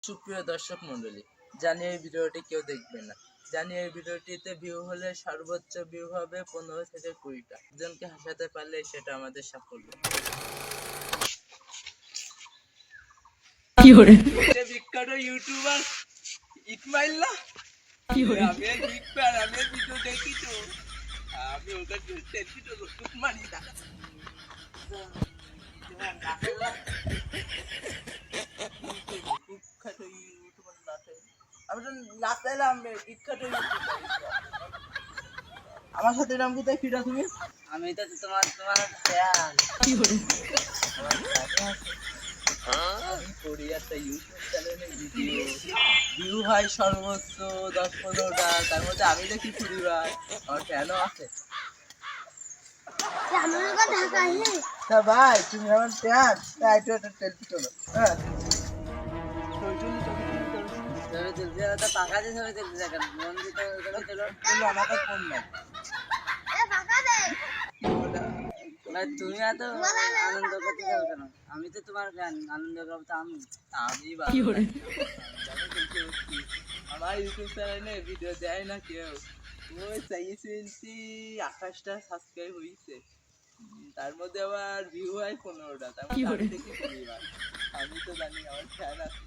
সুপ্রিয় দর্শক মন্ডলী, জানি এই ভিডিওটি কেউ দেখবে না, জানি এই ভিডিওটিতে ভিউ হলে সর্বোচ্চ ভিউ হবে 15 থেকে 20টা। একজনকে হাসাতে পারলে সেটা আমাদের সাফল্য। বিখ্যাত ইউটিউবার ইকমাইল্লা, আমি বিগ ফ্যান, আমি ভিডিও দেখি তো, আমি ওকে সেলফি তো মারি না। আমার সাথে এরকম কোথায় ফিরা তুমি? আমি তো তোমার ফ্যান। আমি করি একটা ইউটিউব চ্যানেলে ভিডিও, ভিউ হয় সর্বোচ্চ 10-15টা, তার মধ্যে আমি দেখি 20 বার। আমার ফ্যানও আছে। তা ভাই তুমি আমার ফ্যান, তাই তো একটা সেলফি তোলো। হ্যাঁ পাকা দিয়ে ছবি তুলতে দেখেন মন দিতে আমাকে ফোন নাই। তুমি এত আনন্দ করতে চাও কেন? আমি তো তোমার ফ্যান, আনন্দ করবো তো আমি। আমার ইউটিউব চ্যানেলে ভিডিও দেয় না কেউ, ওই চাইছি 28টা সাবস্ক্রাইব হয়েছে, তার মধ্যে আবার ভিউ হয় 15টা, তার মধ্যে আমি দেখি 20 বার। আমি তো জানি আমার ফ্যান আছে।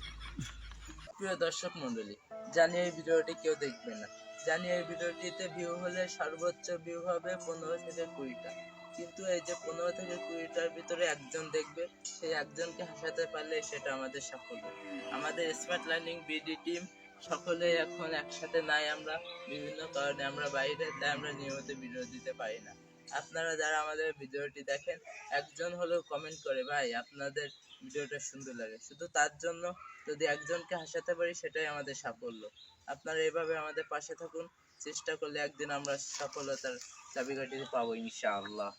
প্রিয় দর্শক মন্ডলী, জানি এই ভিডিওটি কেউ দেখবে না, জানি এই ভিডিওটিতে ভিউ হলে সর্বোচ্চ ভিউ হবে 15 থেকে 20টা, কিন্তু এই যে 15 থেকে 20টার ভিতরে একজন দেখবে, সেই একজনকে হাসাতে পারলে সেটা আমাদের সাফল্য। আমাদের স্মার্ট লার্নিং বিডি টিম সকলে এখন একসাথে নাই, আমরা বিভিন্ন কারণে আমরা বাইরে, তাই আমরা নিয়মিত ভিডিও দিতে পারি না। আপনারা যারা আমাদের ভিডিওটি দেখেন, একজন হলেও কমেন্ট করে ভাই আপনাদের ভিডিওটা সুন্দর লাগে, শুধু তার জন্য যদি একজনকে হাসাতে পারি সেটাই আমাদের সাফল্য। আপনারা এভাবে আমাদের পাশে থাকুন, চেষ্টা করলে একদিন আমরা সফলতার চাবিকাঠি পাবো ইনশাআল্লাহ।